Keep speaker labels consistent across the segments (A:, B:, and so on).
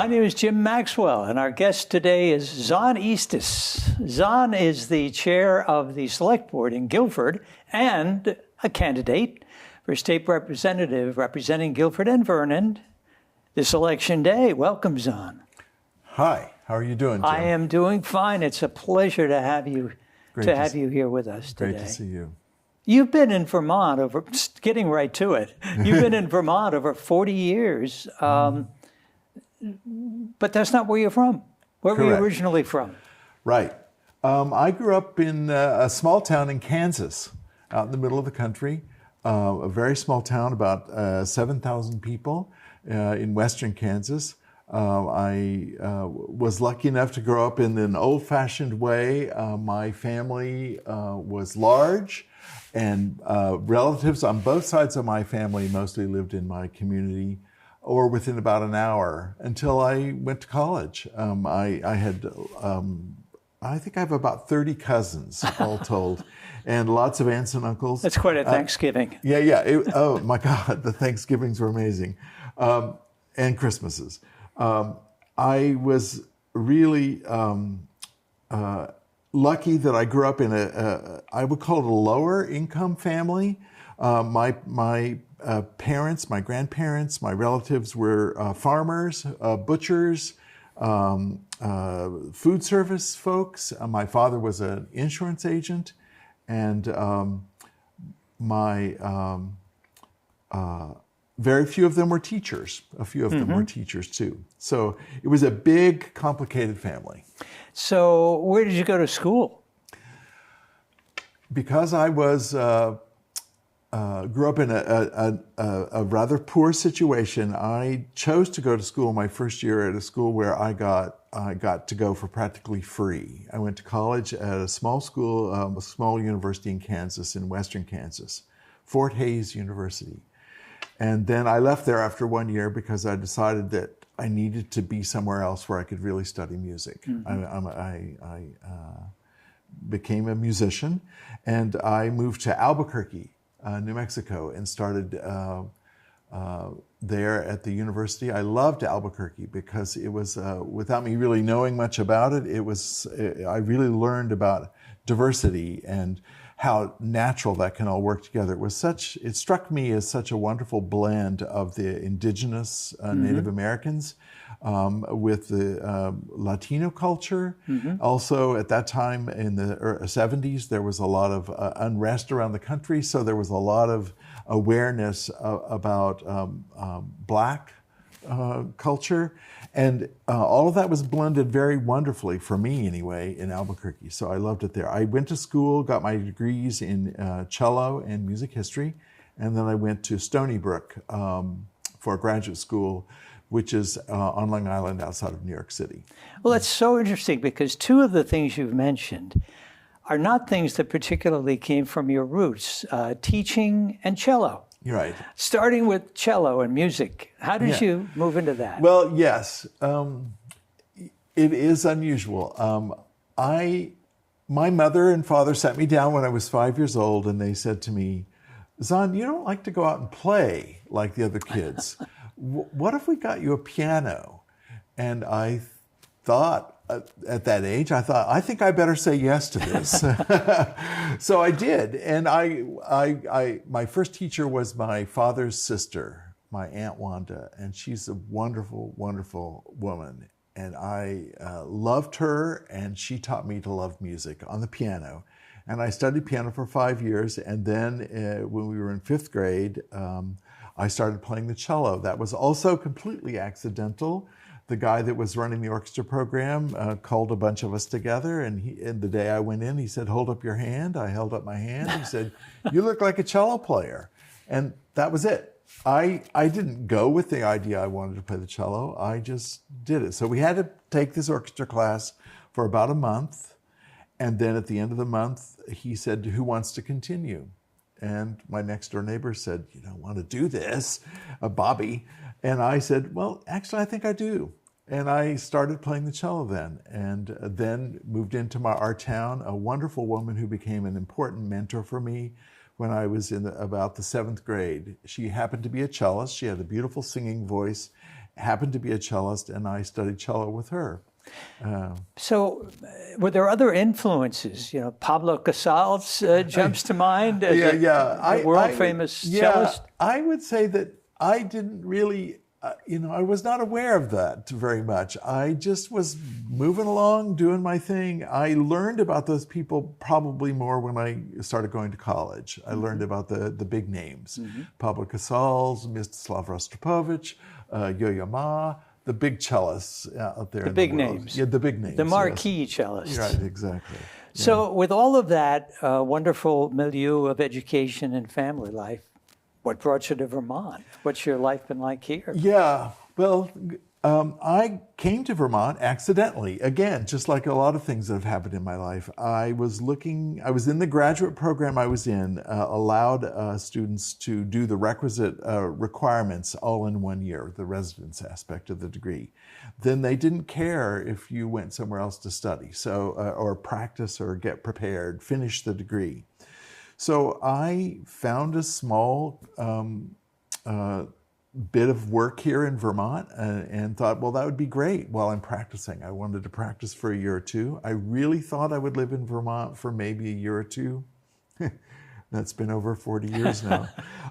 A: My name is Jim Maxwell, and our guest today is Zon Eastes. Zon is the chair of the Select Board in Guilford and a candidate for state representative representing Guilford and Vernon this election day. Welcome, Zon.
B: Hi, how are you doing, Jim?
A: I am doing fine. It's a pleasure to have you you here with us today.
B: Great to see you.
A: You've been in Vermont getting right to it. You've been in Vermont over 40 years, but that's not where you're from. Where were you originally from?
B: Right. I grew up in a small town in Kansas, out in the middle of the country. A very small town, about 7,000 people in western Kansas. I was lucky enough to grow up in an old-fashioned way. My family was large, and relatives on both sides of my family mostly lived in my community or within about an hour until I went to college. I think I have about 30 cousins, all told, and lots of aunts and uncles.
A: That's quite a Thanksgiving.
B: Oh, my God, the Thanksgivings were amazing, and Christmases. I was really lucky that I grew up in I would call it a lower income family. My parents, my grandparents, my relatives were farmers, butchers, food service folks. My father was an insurance agent, and very few of them were teachers. A few of them were teachers too. So it was a big, complicated family.
A: So where did you go to school?
B: Because I was grew up in a rather poor situation, I chose to go to school my first year at a school where I got to go for practically free. I went to college at a small school, a small university in Kansas, in western Kansas, Fort Hays University. And then I left there after 1 year because I decided that I needed to be somewhere else where I could really study music. I became a musician, and I moved to Albuquerque, New Mexico, and started there at the university. I loved Albuquerque because it was, without me really knowing much about it, I really learned about diversity and how natural that can all work together. It struck me as such a wonderful blend of the indigenous Native Americans with the Latino culture. Also, at that time in the 70s, there was a lot of unrest around the country, so there was a lot of awareness about Black culture. And all of that was blended very wonderfully, for me anyway, in Albuquerque. So I loved it there. I went to school, got my degrees in cello and music history, and then I went to Stony Brook for graduate school, which is on Long Island outside of New York City.
A: Well, that's so interesting because two of the things you've mentioned are not things that particularly came from your roots, teaching and cello.
B: You're right.
A: Starting with cello and music, how did you move into that?
B: Well, yes, it is unusual. My mother and father sat me down when I was 5 years old, and they said to me, "Zon, you don't like to go out and play like the other kids. What if we got you a piano?" And I thought, at that age, I think I better say yes to this. So I did, and my first teacher was my father's sister, my Aunt Wanda, and she's a wonderful, wonderful woman. And I loved her, and she taught me to love music on the piano. And I studied piano for 5 years, and then when we were in 5th grade, I started playing the cello. That was also completely accidental. The guy that was running the orchestra program called a bunch of us together, and the day I went in, he said, "Hold up your hand." I held up my hand. He said, "You look like a cello player." And that was it. I didn't go with the idea I wanted to play the cello. I just did it. So we had to take this orchestra class for about a month. And then at the end of the month, he said, "Who wants to continue?" And my next door neighbor said, "You don't want to do this, Bobby." And I said, "Well, actually, I think I do." And I started playing the cello then, and then moved into our town, a wonderful woman who became an important mentor for me when I was in about the 7th grade. She happened to be a cellist. She had a beautiful singing voice, happened to be a cellist, and I studied cello with her.
A: So, were there other influences? You know, Pablo Casals jumps to mind as a world-famous cellist.
B: I would say that I didn't really, I was not aware of that very much. I just was moving along, doing my thing. I learned about those people probably more when I started going to college. I learned about the big names, Pablo Casals, Mstislav Rostropovich, Yo-Yo Ma. The big cellists out there.
A: The big names.
B: Yeah, the big names.
A: The marquee cellists.
B: Right, exactly.
A: So with all of that wonderful milieu of education and family life, what brought you to Vermont? What's your life been like here?
B: Yeah, well, I came to Vermont accidentally. Again, just like a lot of things that have happened in my life. I was in the graduate program I was in, allowed students to do the requisite requirements all in 1 year, the residence aspect of the degree. Then they didn't care if you went somewhere else to study, or practice or get prepared, finish the degree. So I found a small bit of work here in Vermont and thought, well, that would be great while I'm practicing. I wanted to practice for a year or two. I really thought I would live in Vermont for maybe a year or two. That's been over 40 years now.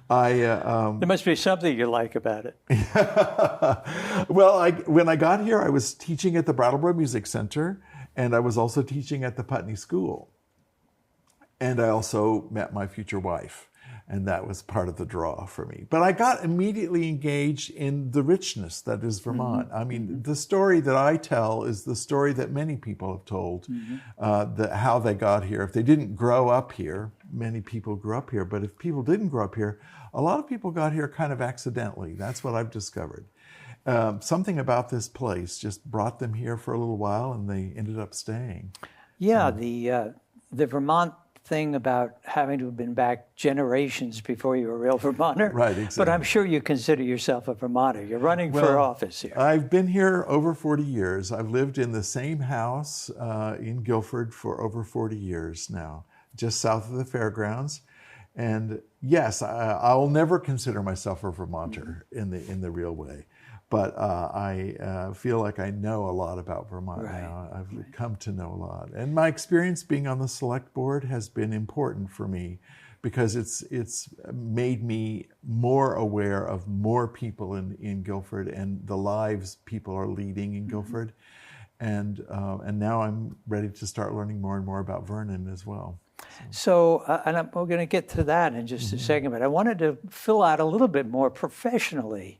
A: There must be something you like about it.
B: Well, when I got here, I was teaching at the Brattleboro Music Center, and I was also teaching at the Putney School. And I also met my future wife. And that was part of the draw for me. But I got immediately engaged in the richness that is Vermont. I mean, the story that I tell is the story that many people have told, how they got here. If they didn't grow up here, many people grew up here. But if people didn't grow up here, a lot of people got here kind of accidentally. That's what I've discovered. Something about this place just brought them here for a little while, and they ended up staying.
A: Yeah, the Vermont thing about having to have been back generations before you were a real Vermonter.
B: Right, exactly.
A: But I'm sure you consider yourself a Vermonter. You're running for office here.
B: I've been here over 40 years. I've lived in the same house in Guilford for over 40 years now, just south of the fairgrounds. And yes, I'll never consider myself a Vermonter in the real way. But I feel like I know a lot about Vermont now. I've come to know a lot. And my experience being on the select board has been important for me because it's made me more aware of more people in Guilford and the lives people are leading in Guilford. And now I'm ready to start learning more and more about Vernon as well.
A: So and we're going to get to that in just a second, but I wanted to fill out a little bit more professionally.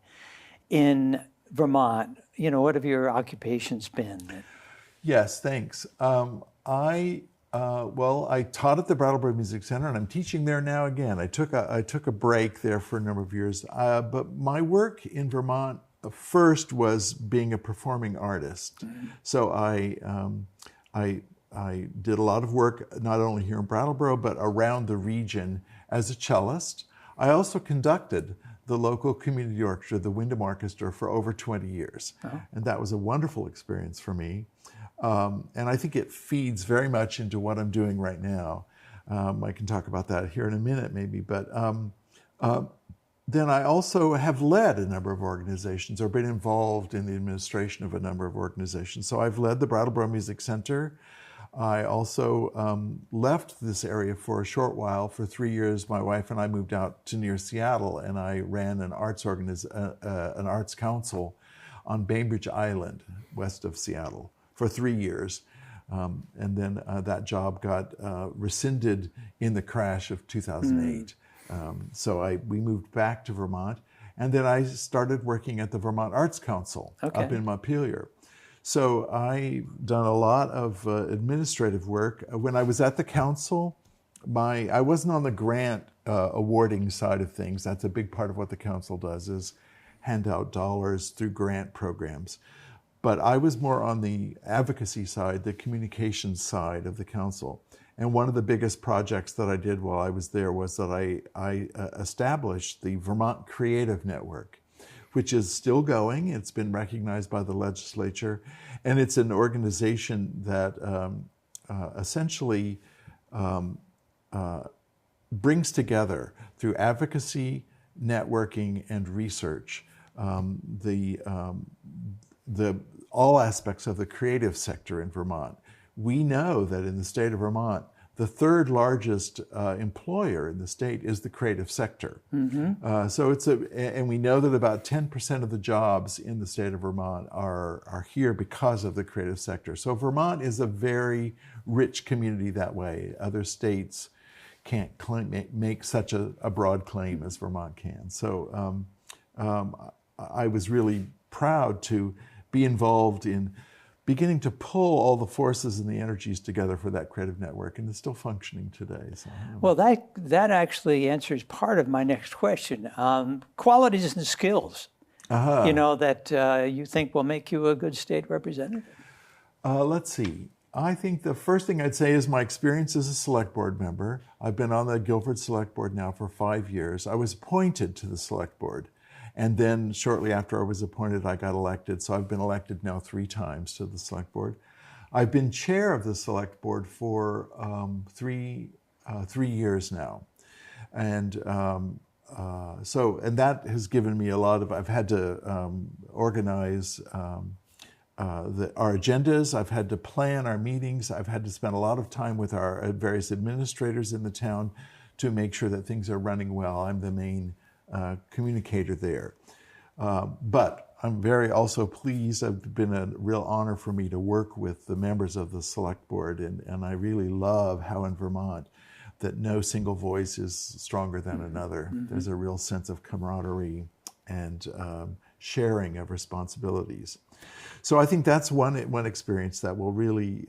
A: In Vermont, what have your occupations been?
B: Yes, thanks. I taught at the Brattleboro Music Center, and I'm teaching there now again. I took a break there for a number of years, but my work in Vermont first was being a performing artist. So I did a lot of work not only here in Brattleboro but around the region as a cellist. I also conducted the local community orchestra, the Windham Orchestra, for over 20 years. And that was a wonderful experience for me. And I think it feeds very much into what I'm doing right now. I can talk about that here in a minute maybe, but then I also have led a number of organizations or been involved in the administration of a number of organizations. So I've led the Brattleboro Music Center. I also left this area for a short while. For 3 years, my wife and I moved out to near Seattle, and I ran an arts council on Bainbridge Island, west of Seattle, for 3 years. And then that job got rescinded in the crash of 2008. So we moved back to Vermont, and then I started working at the Vermont Arts Council up in Montpelier. So I've done a lot of administrative work. When I was at the council, I wasn't on the grant awarding side of things. That's a big part of what the council does, is hand out dollars through grant programs. But I was more on the advocacy side, the communications side of the council. And one of the biggest projects that I did while I was there was that I established the Vermont Creative Network, which is still going. It's been recognized by the legislature, and it's an organization that essentially brings together, through advocacy, networking, and research, the all aspects of the creative sector in Vermont. We know that in the state of Vermont, the third largest employer in the state is the creative sector. And we know that about 10% of the jobs in the state of Vermont are here because of the creative sector. So Vermont is a very rich community that way. Other states can't make such a broad claim as Vermont can. So I was really proud to be involved in beginning to pull all the forces and the energies together for that creative network, and it's still functioning today. So,
A: Well, that actually answers part of my next question. Qualities and skills, that you think will make you a good state representative?
B: Let's see. I think the first thing I'd say is my experience as a select board member. I've been on the Guilford Select Board now for 5 years. I was appointed to the select board. And then shortly after I was appointed, I got elected. So I've been elected now 3 times to the select board. I've been chair of the select board for 3 years now. And that has given me a lot of, I've had to organize our agendas. I've had to plan our meetings. I've had to spend a lot of time with our various administrators in the town to make sure that things are running well. I'm the main communicator there. But I'm very also pleased. It's been a real honor for me to work with the members of the select board, and I really love how in Vermont that no single voice is stronger than another. There's a real sense of camaraderie and sharing of responsibilities. So I think that's one experience that will really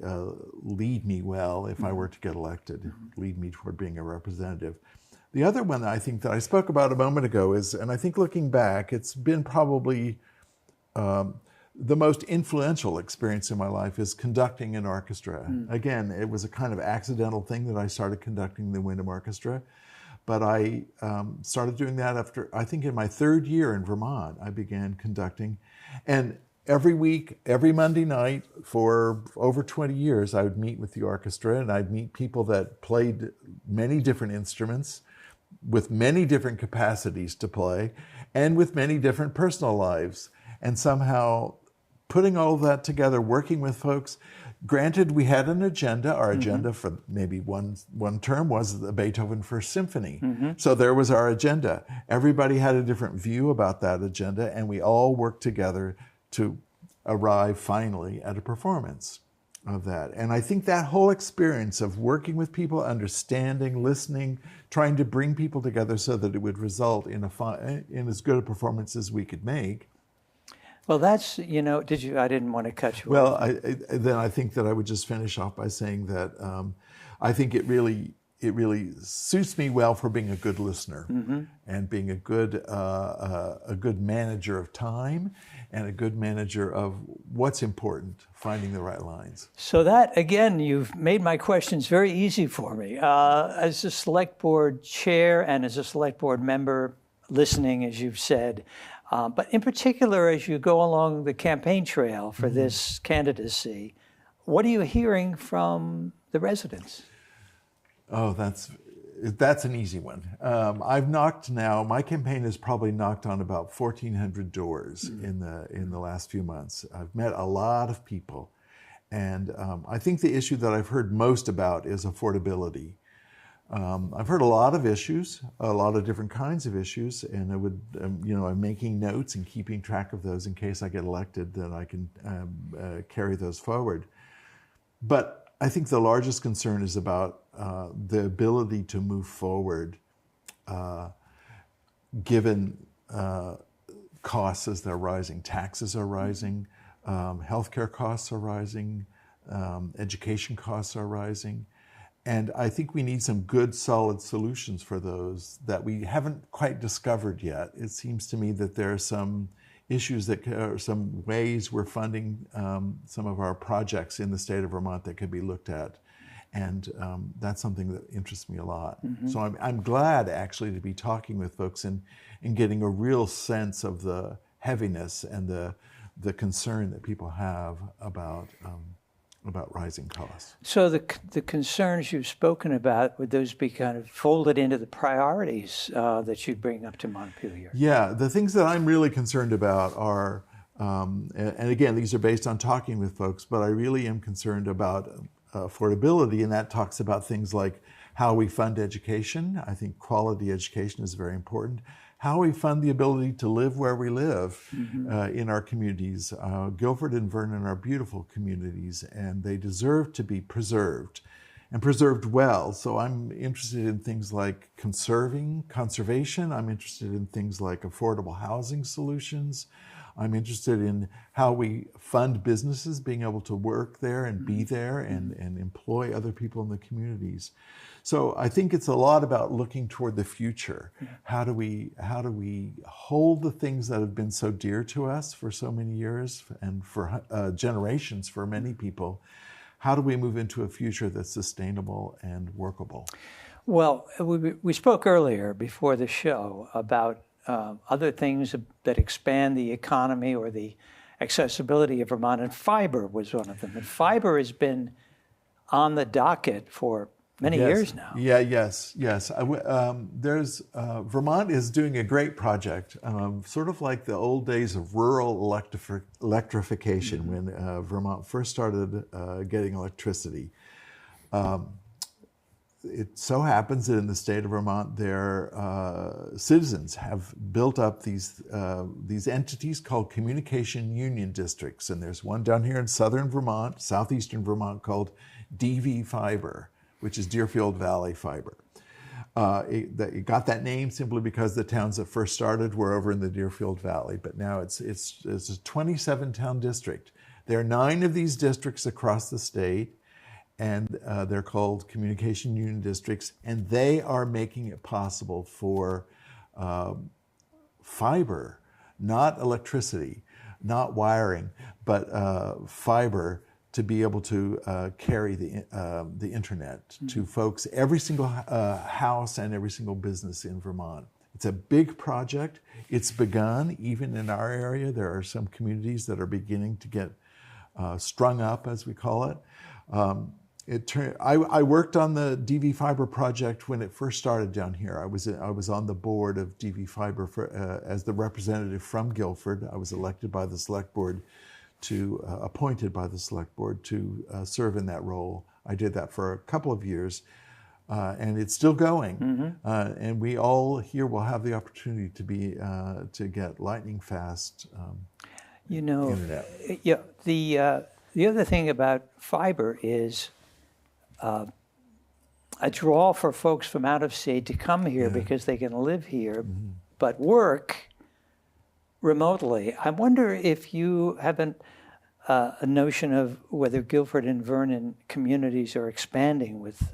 B: lead me well if I were to get elected, lead me toward being a representative. The other one that I think that I spoke about a moment ago is, and I think looking back, it's been probably the most influential experience in my life is conducting an orchestra. Again, it was a kind of accidental thing that I started conducting the Windham Orchestra, but I started doing that after, I think in my 3rd year in Vermont, I began conducting. And every week, every Monday night for over 20 years, I would meet with the orchestra and I'd meet people that played many different instruments, with many different capacities to play and with many different personal lives. And somehow putting all of that together, working with folks, granted we had an agenda. Our agenda for maybe one term was the Beethoven First Symphony. So there was our agenda. Everybody had a different view about that agenda, and we all worked together to arrive finally at a performance of that. And I think that whole experience of working with people, understanding, listening, trying to bring people together so that it would result in as good a performance as we could make.
A: Well, that's, I didn't want to cut you
B: off.
A: Well,
B: then I think that I would just finish off by saying that I think it really suits me well for being a good listener and being a good manager of time and a good manager of what's important, finding the right lines.
A: So that, again, you've made my questions very easy for me. As a select board chair and as a select board member, listening, as you've said, but in particular, as you go along the campaign trail for this candidacy, what are you hearing from the residents?
B: Oh, that's an easy one. I've knocked now. My campaign has probably knocked on about 1,400 doors in the last few months. I've met a lot of people, and I think the issue that I've heard most about is affordability. I've heard a lot of issues, a lot of different kinds of issues, and I would, I'm making notes and keeping track of those in case I get elected, that I can carry those forward. But I think the largest concern is about the ability to move forward, given costs as they're rising. Taxes are rising, healthcare costs are rising, education costs are rising. And I think we need some good, solid solutions for those that we haven't quite discovered yet. It seems to me that there are some issues some ways we're funding some of our projects in the state of Vermont that could be looked at. And that's something that interests me a lot. So I'm glad actually to be talking with folks and getting a real sense of the heaviness and the concern that people have about about rising costs.
A: So the concerns you've spoken about, would those be kind of folded into the priorities that you bring up to Montpelier?
B: Yeah, the things that I'm really concerned about are, and again, these are based on talking with folks, but I really am concerned about affordability, and that talks about things like how we fund education. I think quality education is very important. How we fund the ability to live where we live in our communities. Guilford and Vernon are beautiful communities, and they deserve to be preserved, and preserved well. So I'm interested in things like conservation. I'm interested in things like affordable housing solutions. I'm interested in how we fund businesses, being able to work there and be there and employ other people in the communities. So I think it's a lot about looking toward the future. How do we hold the things that have been so dear to us for so many years and for generations for many people? How do we move into a future that's sustainable and workable?
A: Well, we spoke earlier before the show about other things that expand the economy or the accessibility of Vermont, and fiber was one of them. And fiber has been on the docket for many years now.
B: Yes. Vermont is doing a great project, sort of like the old days of rural electrification when Vermont first started getting electricity. It so happens that in the state of Vermont, their citizens have built up these entities called communication union districts, and there's one down here in southern Vermont, southeastern Vermont, called DV Fiber, which is Deerfield Valley Fiber. It got that name simply because the towns that first started were over in the Deerfield Valley, but now it's a 27-town district. There are 9 of these districts across the state, and they're called communication union districts, and they are making it possible for fiber, not electricity, not wiring, but fiber to be able to carry the internet to folks, every single house and every single business in Vermont. It's a big project. It's begun. Even in our area, there are some communities that are beginning to get strung up, as we call it. I worked on the DV Fiber project when it first started down here. I was on the board of DV Fiber as the representative from Guilford. I was elected by the select board appointed by the select board to serve in that role. I did that for a couple of years, and it's still going. And we all here will have the opportunity to get lightning fast internet.
A: Yeah. The other thing about fiber is a draw for folks from out of state to come here because they can live here, but work remotely. I wonder if you have a notion of whether Guilford and Vernon communities are expanding with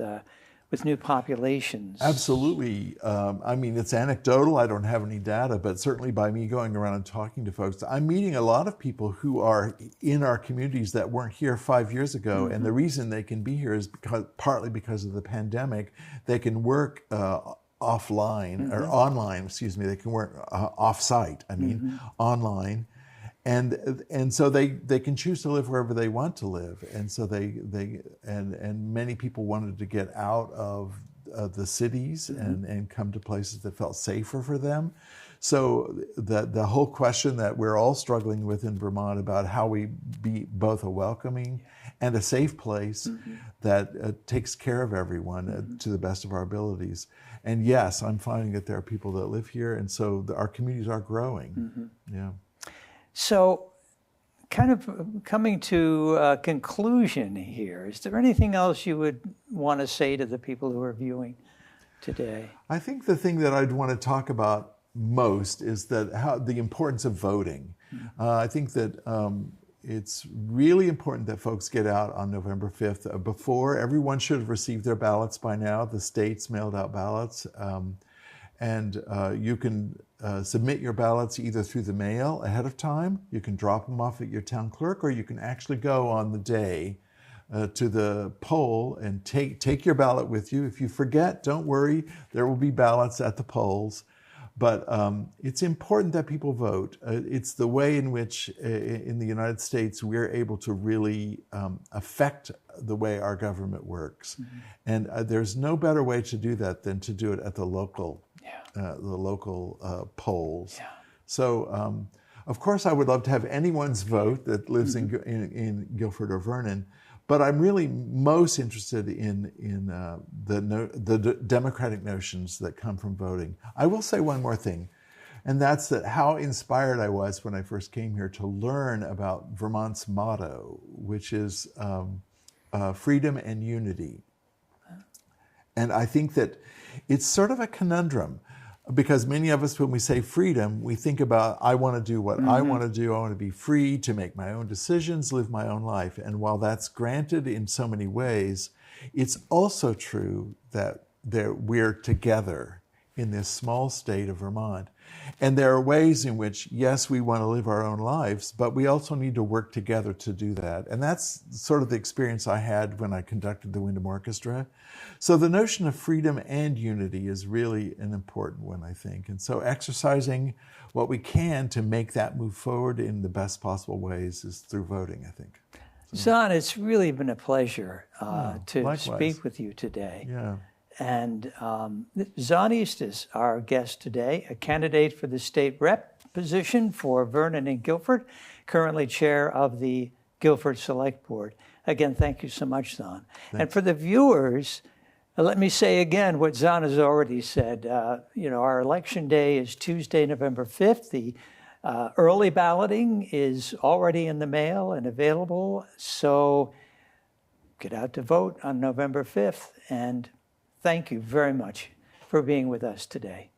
A: new populations.
B: Absolutely. I mean, it's anecdotal. I don't have any data, but certainly by me going around and talking to folks, I'm meeting a lot of people who are in our communities that weren't here 5 years ago. And the reason they can be here is partly because of the pandemic. They can work offline or online, they can work off-site, online. And so they can choose to live wherever they want to live. And so and many people wanted to get out of the cities and come to places that felt safer for them. So the whole question that we're all struggling with in Vermont about how we be both a welcoming and a safe place that takes care of everyone to the best of our abilities. And yes, I'm finding that there are people that live here, and so our communities are growing. Yeah.
A: So, kind of coming to a conclusion here, is there anything else you would want to say to the people who are viewing today?
B: I think the thing that I'd want to talk about most is the importance of voting. I think that it's really important that folks get out on November 5th. Before, everyone should have received their ballots by now. The states mailed out ballots. And you can submit your ballots either through the mail ahead of time. You can drop them off at your town clerk, or you can actually go on the day to the poll and take your ballot with you. If you forget, don't worry. There will be ballots at the polls. But it's important that people vote. It's the way in which, in the United States, we're able to really affect the way our government works. And there's no better way to do that than to do it at the local, polls. So, of course, I would love to have anyone's vote that lives in Guilford or Vernon. But I'm really most interested in the democratic notions that come from voting. I will say one more thing, and that's that how inspired I was when I first came here to learn about Vermont's motto, which is freedom and unity. And I think that it's sort of a conundrum, because many of us, when we say freedom, we think about, I want to do what I want to do. I want to be free to make my own decisions, live my own life. And while that's granted in so many ways, it's also true that we're together in this small state of Vermont. And there are ways in which, yes, we want to live our own lives, but we also need to work together to do that. And that's sort of the experience I had when I conducted the Windham Orchestra. So the notion of freedom and unity is really an important one, I think. And so exercising what we can to make that move forward in the best possible ways is through voting, I think.
A: Zon, it's really been a pleasure to
B: likewise.
A: Speak with you today.
B: Yeah.
A: And Zon Eastes, our guest today, a candidate for the state rep position for Vernon and Guilford, currently chair of the Guilford Select Board. Again, thank you so much, Zon.
B: Thanks.
A: And for the viewers, let me say again what Zon has already said. Our election day is Tuesday, November 5th. The early balloting is already in the mail and available. So get out to vote on November 5th. And thank you very much for being with us today.